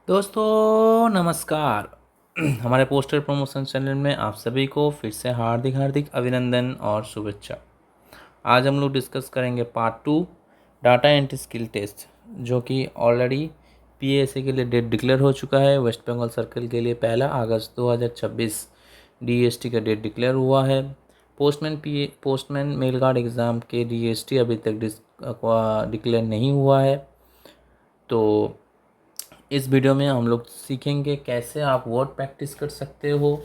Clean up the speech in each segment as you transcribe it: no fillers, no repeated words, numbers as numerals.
दोस्तों नमस्कार। हमारे पोस्टर प्रमोशन चैनल में आप सभी को फिर से हार्दिक हार्दिक अभिनंदन और शुभेच्छा। आज हम लोग डिस्कस करेंगे part 2 data entry skill test, जो कि ऑलरेडी पीएएससी के लिए डेट डिक्लेयर हो चुका है। वेस्ट बंगाल सर्कल के लिए 1 अगस्त 2026 डीएसटी का डेट डिक्लेयर हुआ है। पोस्टमैन मेल गार्ड एग्ज़ाम के डीएसटी अभी तक डिक्लेयर नहीं हुआ है। तो इस वीडियो में हम लोग सीखेंगे कैसे आप वर्ड प्रैक्टिस कर सकते हो।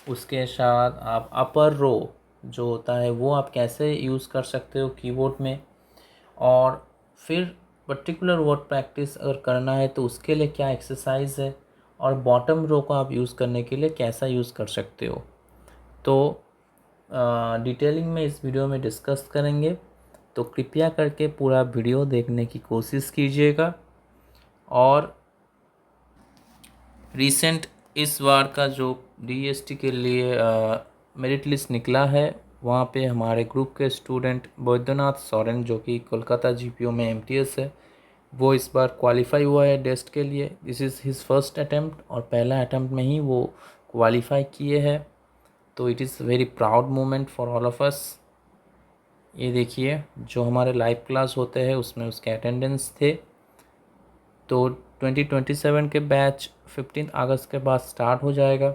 उसके साथ आप अपर रो जो होता है वो आप कैसे यूज़ कर सकते हो कीबोर्ड में, और फिर पर्टिकुलर वर्ड प्रैक्टिस अगर करना है तो उसके लिए क्या एक्सरसाइज है, और बॉटम रो को आप यूज़ करने के लिए कैसा यूज़ कर सकते हो। तो डिटेलिंग में इस वीडियो में डिस्कस करेंगे, तो कृपया करके पूरा वीडियो देखने की कोशिश कीजिएगा। और रिसेंट इस बार का जो डीएसटी के लिए मेरिट लिस्ट निकला है, वहाँ पे हमारे ग्रुप के स्टूडेंट बैद्यनाथ सोरेन, जो कि कोलकाता जीपीओ में एमटीएस है, वो इस बार क्वालिफाई हुआ है टेस्ट के लिए। This is his first attempt, और पहला अटैम्प्ट में ही वो क्वालिफाई किए हैं। तो it is very proud moment for all of us. ये देखिए, जो हमारे लाइव क्लास होते हैं उसमें उसके अटेंडेंस थे। तो 2027 के बैच 15 अगस्त के बाद स्टार्ट हो जाएगा।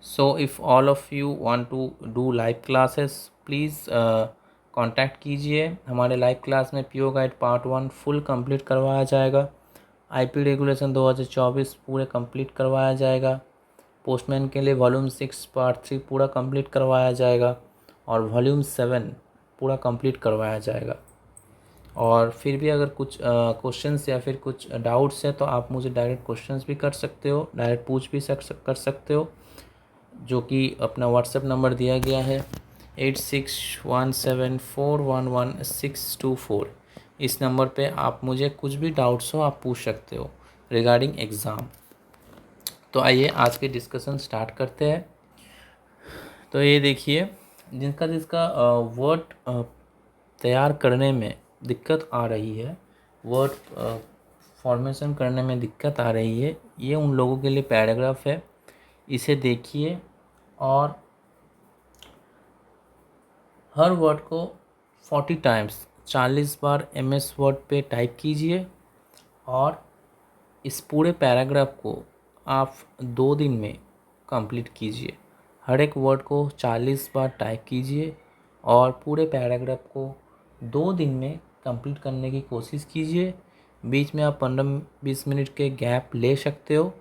So if all of you want to do live classes, please contact कीजिए। हमारे लाइव क्लास में PO guide part 1 full complete करवाया जाएगा। आईपी रेगुलेशन 2024 पूरे कंप्लीट करवाया जाएगा। पोस्टमैन के लिए वॉल्यूम 6 पार्ट 3 पूरा कंप्लीट करवाया जाएगा, और वॉल्यूम 7 पूरा कंप्लीट करवाया जाएगा। और फिर भी अगर कुछ क्वेश्चंस या फिर कुछ डाउट्स है तो आप मुझे डायरेक्ट क्वेश्चंस भी कर सकते हो, डायरेक्ट पूछ भी कर सकते हो, जो कि अपना व्हाट्सएप नंबर दिया गया है 8617411624। इस नंबर पे आप मुझे कुछ भी डाउट्स हो आप पूछ सकते हो रिगार्डिंग एग्ज़ाम। तो आइए आज के डिस्कशन स्टार्ट करते हैं। तो ये देखिए, जिनका जिसका वर्ड तैयार करने में दिक्कत आ रही है, वर्ड फॉर्मेशन करने में दिक्कत आ रही है, ये उन लोगों के लिए पैराग्राफ है। इसे देखिए और हर वर्ड को 40 टाइम्स 40 बार एमएस वर्ड पे टाइप कीजिए, और इस पूरे पैराग्राफ को आप 2 दिन में कंप्लीट कीजिए। हर एक वर्ड को 40 बार टाइप कीजिए और पूरे पैराग्राफ को 2 दिन में कंप्लीट करने की कोशिश कीजिए। बीच में आप 15-20 मिनट के गैप ले सकते हो,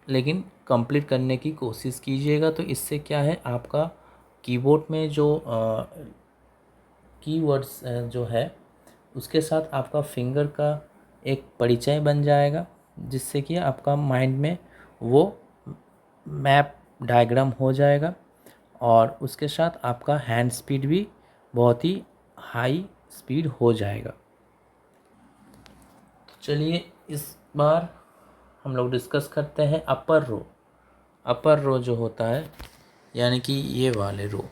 लेकिन कंप्लीट करने की कोशिश कीजिएगा। तो इससे क्या है, आपका कीबोर्ड में जो कीवर्ड्स जो है उसके साथ आपका फिंगर का एक परिचय बन जाएगा, जिससे कि आपका माइंड में वो मैप डायग्राम हो जाएगा, और उसके साथ आपका हैंड स्पीड भी बहुत ही हाई स्पीड हो जाएगा। तो चलिए इस बार हम लोग डिस्कस करते हैं अपर रो। अपर रो जो होता है, यानी कि ये वाले रो,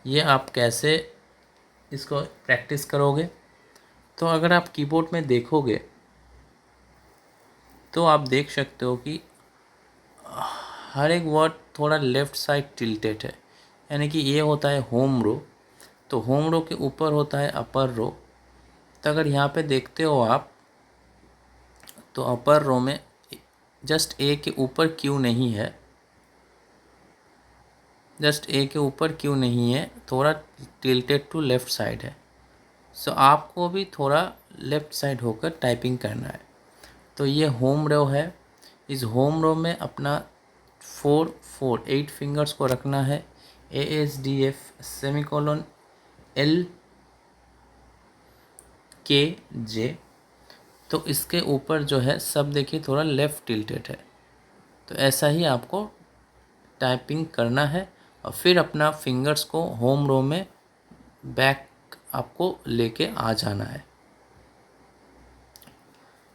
ये आप कैसे इसको प्रैक्टिस करोगे। तो अगर आप कीबोर्ड में देखोगे तो आप देख सकते हो कि हर एक वर्ड थोड़ा लेफ़्ट साइड टिल्टेड है, यानी कि ये होता है होम रो। तो होम रो के ऊपर होता है अपर रो। तो अगर यहाँ पे देखते हो आप, तो अपर रो में जस्ट ए के ऊपर क्यों नहीं है, जस्ट ए के ऊपर क्यों नहीं है, थोड़ा टिल्टेड टू लेफ़्ट साइड है। सो आपको भी थोड़ा लेफ़्ट साइड होकर टाइपिंग करना है। तो ये होम रो है। इस होम रो में अपना 8 फिंगर्स को रखना है। ASDF semicolon LKJ। तो इसके ऊपर जो है सब देखिए थोड़ा लेफ़्ट टिल्टेड है। तो ऐसा ही आपको टाइपिंग करना है, और फिर अपना फिंगर्स को होम रो में बैक आपको लेके आ जाना है।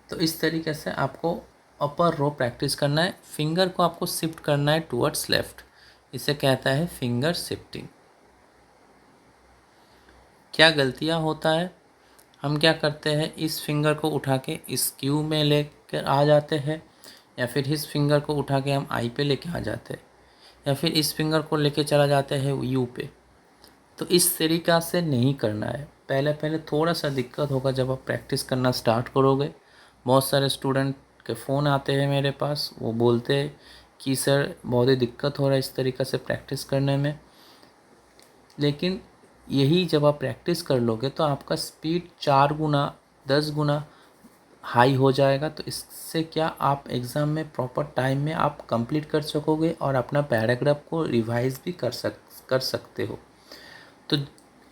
तो इस तरीके से आपको अपर रो प्रैक्टिस करना है। फिंगर को आपको शिफ्ट करना है टुवर्ड्स लेफ़्ट, इसे कहता है फिंगर शिफ्टिंग। क्या गलतियां होता है, हम क्या करते हैं, इस फिंगर को उठा के इस क्यू में लेकर आ जाते हैं, या फिर इस फिंगर को उठा के हम आई पे लेके आ जाते हैं, या फिर इस फिंगर को लेके चला जाते हैं यू पे। तो इस तरीक़ा से नहीं करना है। पहले पहले थोड़ा सा दिक्कत होगा जब आप प्रैक्टिस करना स्टार्ट करोगे। बहुत सारे स्टूडेंट के फ़ोन आते हैं मेरे पास, वो बोलते हैं कि सर बहुत ही दिक्कत हो रहा है इस तरीक़े से प्रैक्टिस करने में। लेकिन यही जब आप प्रैक्टिस कर लोगे तो आपका स्पीड 4 गुना 10 गुना हाई हो जाएगा। तो इससे क्या आप एग्ज़ाम में प्रॉपर टाइम में आप कंप्लीट कर सकोगे और अपना पैराग्राफ को रिवाइज भी कर सकते हो। तो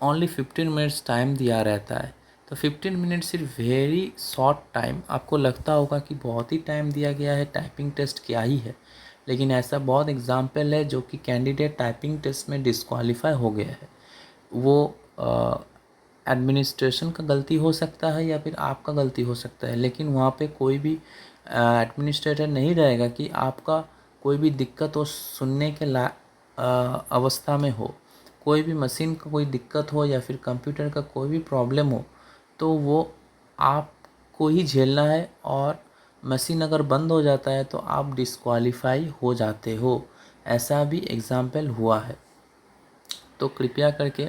ओनली 15 मिनट्स टाइम दिया रहता है। तो 15 मिनट सिर्फ वेरी शॉर्ट टाइम, आपको लगता होगा कि बहुत ही टाइम दिया गया है, टाइपिंग टेस्ट क्या ही है, लेकिन ऐसा बहुत एग्जाम्पल है जो कि कैंडिडेट टाइपिंग टेस्ट में डिस्क्वालीफाई हो गया है। वो एडमिनिस्ट्रेशन का गलती हो सकता है या फिर आपका गलती हो सकता है, लेकिन वहाँ पे कोई भी एडमिनिस्ट्रेटर नहीं रहेगा कि आपका कोई भी दिक्कत हो सुनने के अवस्था में हो, कोई भी मशीन का कोई दिक्कत हो या फिर कंप्यूटर का कोई भी प्रॉब्लम हो, तो वो आपको ही झेलना है। और मशीन अगर बंद हो जाता है तो आप डिस्क्वालीफाई हो जाते हो। ऐसा भी एग्ज़ाम्पल हुआ है। तो कृपया करके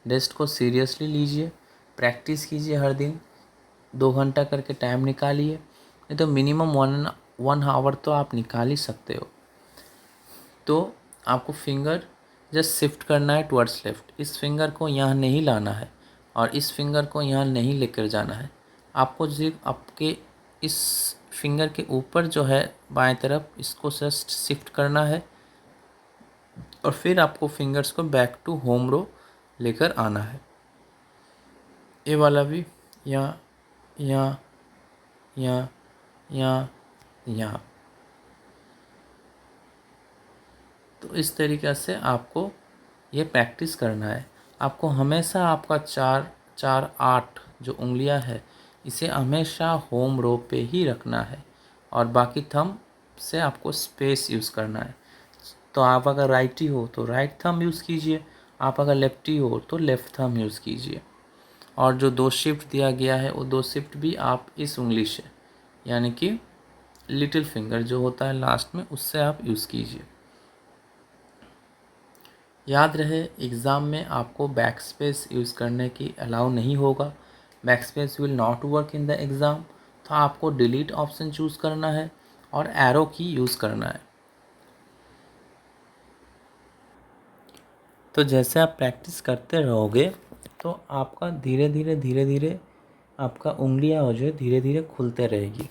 टेस्ट को सीरियसली लीजिए, प्रैक्टिस कीजिए हर दिन, 2 घंटा करके टाइम निकालिए। नहीं तो मिनिमम वन आवर तो आप निकाल ही सकते हो। तो आपको फिंगर जस्ट शिफ्ट करना है टुवर्ड्स लेफ्ट। इस फिंगर को यहाँ नहीं लाना है और इस फिंगर को यहाँ नहीं लेकर जाना है। आपको सिर्फ आपके इस फिंगर के ऊपर जो है बाएं तरफ, इसको जस्ट शिफ्ट करना है और फिर आपको फिंगर्स को बैक टू होम रो लेकर आना है। ये वाला भी यहाँ यहाँ यहाँ यहाँ यहाँ। तो इस तरीक़े से आपको ये प्रैक्टिस करना है। आपको हमेशा आपका 4 4 8 जो उंगलियां है, इसे हमेशा होम रो पे ही रखना है और बाकी थंब से आपको स्पेस यूज़ करना है। तो आप अगर राइटी हो तो राइट थंब यूज़ कीजिए, आप अगर लेफ्टी हो तो लेफ़्ट थंब यूज़ कीजिए। और जो 2 शिफ्ट दिया गया है वो 2 शिफ्ट भी आप इस उंगली से, यानी कि लिटिल फिंगर जो होता है लास्ट में, उससे आप यूज़ कीजिए। याद रहे एग्ज़ाम में आपको बैक स्पेस यूज़ करने की अलाउ नहीं होगा। Back space will not work in the exam. तो आपको डिलीट ऑप्शन चूज़ करना है और एरो की यूज़ करना है। तो जैसे आप प्रैक्टिस करते रहोगे तो आपका धीरे धीरे आपका उंगलियां जो है धीरे धीरे खुलते रहेगी।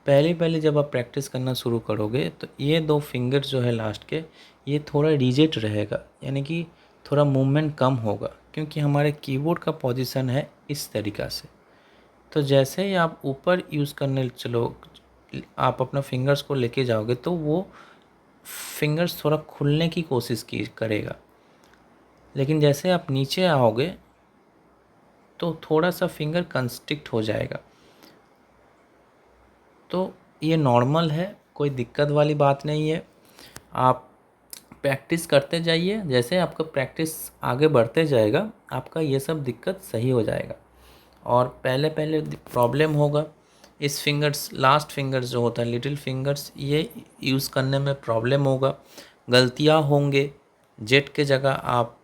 पहले पहले जब आप प्रैक्टिस करना शुरू करोगे तो ये 2 फिंगर्स जो है लास्ट के, ये थोड़ा रिजिड रहेगा, यानी कि थोड़ा मूवमेंट कम होगा, क्योंकि हमारे कीबोर्ड का पोजीशन है इस तरीक़ा से। तो जैसे ही आप ऊपर यूज़ करने चलो, आप अपना फिंगर्स को लेके जाओगे तो वो फिंगर्स थोड़ा खुलने की कोशिश की करेगा। लेकिन जैसे आप नीचे आओगे तो थोड़ा सा फिंगर कंस्ट्रिक्ट हो जाएगा। तो ये नॉर्मल है, कोई दिक्कत वाली बात नहीं है। आप प्रैक्टिस करते जाइए, जैसे आपका प्रैक्टिस आगे बढ़ते जाएगा आपका ये सब दिक्कत सही हो जाएगा। और पहले पहले प्रॉब्लम होगा, इस फिंगर्स लास्ट फिंगर्स जो होता है लिटिल फिंगर्स, ये यूज़ करने में प्रॉब्लम होगा, गलतियाँ होंगे। जेड के जगह आप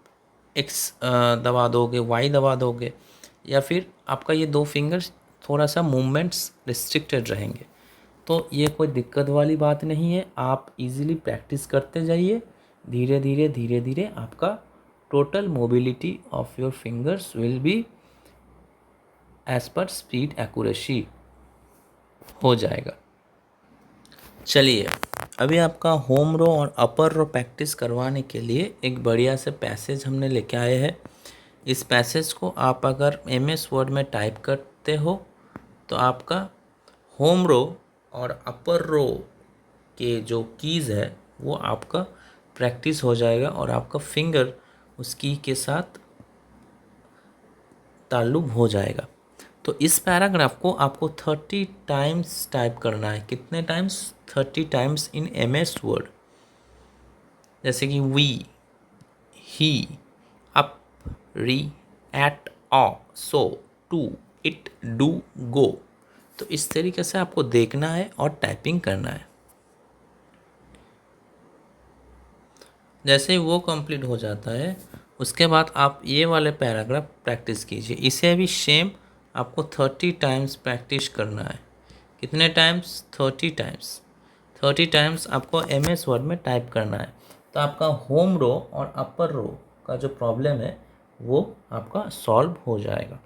एक्स दबा दोगे, वाई दबा दोगे, या फिर आपका ये 2 फिंगर्स थोड़ा सा मूवमेंट्स रिस्ट्रिक्टेड रहेंगे। तो ये कोई दिक्कत वाली बात नहीं है। आप इजीली प्रैक्टिस करते जाइए, धीरे धीरे आपका total mobility of your fingers will be as per speed accuracy हो जाएगा। चलिए अभी आपका होम रो और अपर रो प्रैक्टिस करवाने के लिए एक बढ़िया से पैसेज हमने लेके आए हैं। इस पैसेज को आप अगर MS वर्ड में टाइप करते हो तो आपका होम रो और अपर रो के जो कीज़ है वो आपका प्रैक्टिस हो जाएगा और आपका फिंगर उस की के साथ ताल्लुक हो जाएगा। तो इस पैराग्राफ को आपको 30 टाइम्स टाइप करना है। कितने times? 30 times in MS word. जैसे कि we, he, up, re, at, o, so, to, it, do, go. तो इस तरीके से आपको देखना है और टाइपिंग करना है। जैसे ही वो कंप्लीट हो जाता है उसके बाद आप ये वाले पैराग्राफ प्रैक्टिस कीजिए। इसे भी सेम आपको 30 टाइम्स प्रैक्टिस करना है। कितने टाइम्स? 30 टाइम्स। 30 टाइम्स आपको MS वर्ड में टाइप करना है। तो आपका होम रो और अपर रो का जो प्रॉब्लम है वो आपका सॉल्व हो जाएगा।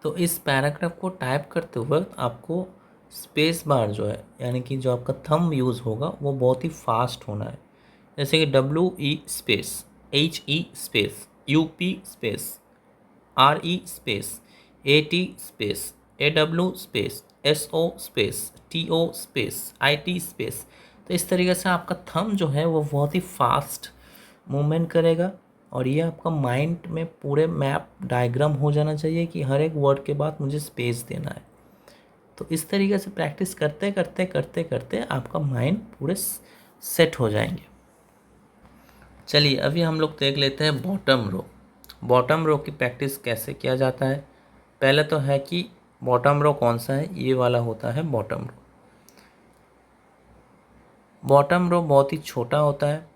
तो इस पैराग्राफ को टाइप करते वक्त आपको स्पेस बार जो है, यानी कि जो आपका थंब यूज़ होगा वो बहुत ही फास्ट होना है। जैसे कि WE space, HE space, UP space, RE space, AT space, AW space, SO space, TO space, IT space. तो इस तरीके से आपका थंब जो है वो बहुत ही फास्ट मूवमेंट करेगा और ये आपका माइंड में पूरे मैप डायग्राम हो जाना चाहिए कि हर एक वर्ड के बाद मुझे स्पेस देना है। तो इस तरीके से प्रैक्टिस करते करते करते करते आपका माइंड पूरे सेट हो जाएंगे। चलिए अभी हम लोग देख लेते हैं बॉटम रो। बॉटम रो की प्रैक्टिस कैसे किया जाता है। पहले तो है कि बॉटम रो कौन सा है, ये वाला होता है बॉटम रो। बॉटम रो बहुत ही छोटा होता है,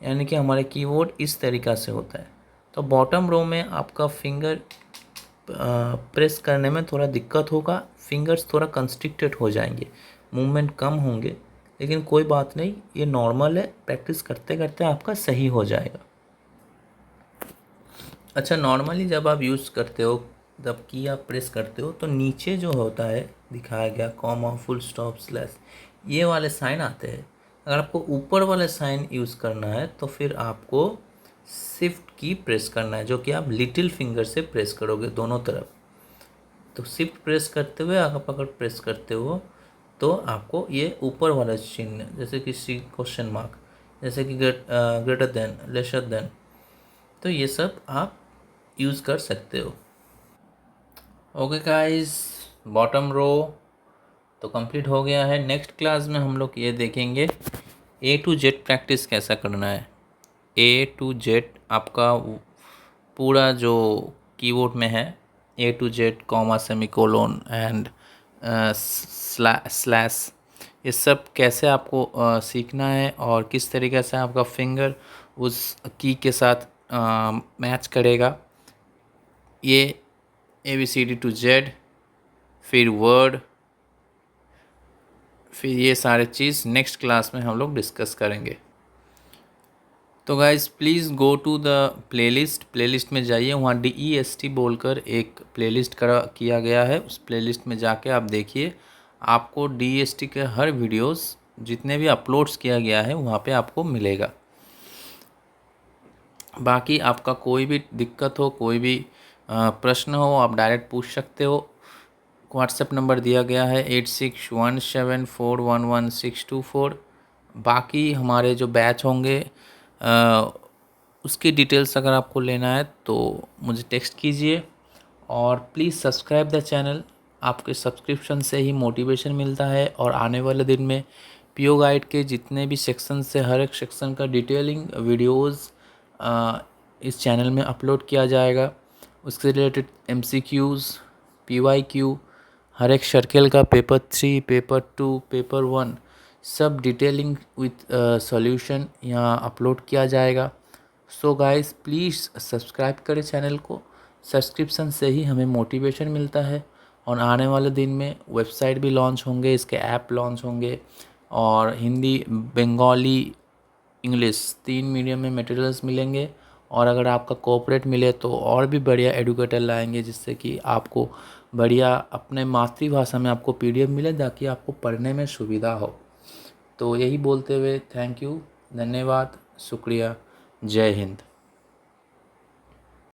यानी कि हमारे कीबोर्ड इस तरीक़ा से होता है। तो बॉटम रो में आपका फिंगर प्रेस करने में थोड़ा दिक्कत होगा, फिंगर्स थोड़ा कंस्ट्रिक्टेड हो जाएंगे, मूवमेंट कम होंगे, लेकिन कोई बात नहीं, ये नॉर्मल है। प्रैक्टिस करते करते आपका सही हो जाएगा। अच्छा, नॉर्मली जब आप यूज़ करते हो, जब की आप प्रेस करते हो तो नीचे जो होता है दिखाया गया कॉमा, फुल स्टॉप, स्लैश, ये वाले साइन आते हैं। अगर आपको ऊपर वाले साइन यूज़ करना है तो फिर आपको शिफ्ट की प्रेस करना है, जो कि आप लिटिल फिंगर से प्रेस करोगे दोनों तरफ। तो शिफ्ट प्रेस करते हुए आप अगर प्रेस करते हो तो आपको ये ऊपर वाला चिन्ह, जैसे कि सी क्वेश्चन मार्क, जैसे कि ग्रेटर देन, लेसर देन, तो ये सब आप यूज़ कर सकते हो। ओके गाइस, बॉटम रो तो कंप्लीट हो गया है। नेक्स्ट क्लास में हम लोग ये देखेंगे A to Z प्रैक्टिस कैसा करना है। A to Z आपका पूरा जो कीबोर्ड में है, A to Z, comma, semicolon and slash, ये सब कैसे आपको सीखना है और किस तरीके से आपका फिंगर उस की के साथ मैच करेगा। ये ABCD to Z, फिर वर्ड, फिर ये सारे चीज़ नेक्स्ट क्लास में हम लोग डिस्कस करेंगे। तो guys please go to the playlist में जाइए, वहाँ DEST बोलकर एक प्लेलिस्ट किया गया है। उस प्लेलिस्ट में जाके आप देखिए, आपको DEST के हर वीडियोस जितने भी अपलोड्स किया गया है वहाँ पे आपको मिलेगा। बाकी आपका कोई भी दिक्कत हो, कोई भी प्रश्न हो, आप डायरेक्ट पूछ सकते हो। व्हाट्सएप नंबर दिया गया है 8617411624। बाकी हमारे जो बैच होंगे उसकी डिटेल्स अगर आपको लेना है तो मुझे टेक्स्ट कीजिए और प्लीज़ सब्सक्राइब द चैनल। आपके सब्सक्रिप्शन से ही मोटिवेशन मिलता है और आने वाले दिन में पीओ गाइड के जितने भी सेक्शन से हर एक सेक्शन का डिटेलिंग वीडियोस इस चैनल में अपलोड किया जाएगा। उससे रिलेटेड MCQs, PYQ, हर एक सर्कल का पेपर 3, पेपर 2, पेपर 1 सब डिटेलिंग विथ सॉल्यूशन यहाँ अपलोड किया जाएगा। सो गाइस प्लीज़ सब्सक्राइब करें चैनल को। सब्सक्रिप्शन से ही हमें मोटिवेशन मिलता है और आने वाले दिन में वेबसाइट भी लॉन्च होंगे, इसके ऐप लॉन्च होंगे और हिंदी, बंगाली, इंग्लिश 3 मीडियम में मटेरियल्स मिलेंगे। और अगर आपका कोऑपरेट मिले तो और भी बढ़िया एडुकेटर लाएंगे, जिससे कि आपको बढ़िया अपने मातृभाषा में आपको PDF मिले ताकि आपको पढ़ने में सुविधा हो। तो यही बोलते हुए थैंक यू, धन्यवाद, शुक्रिया, जय हिंद।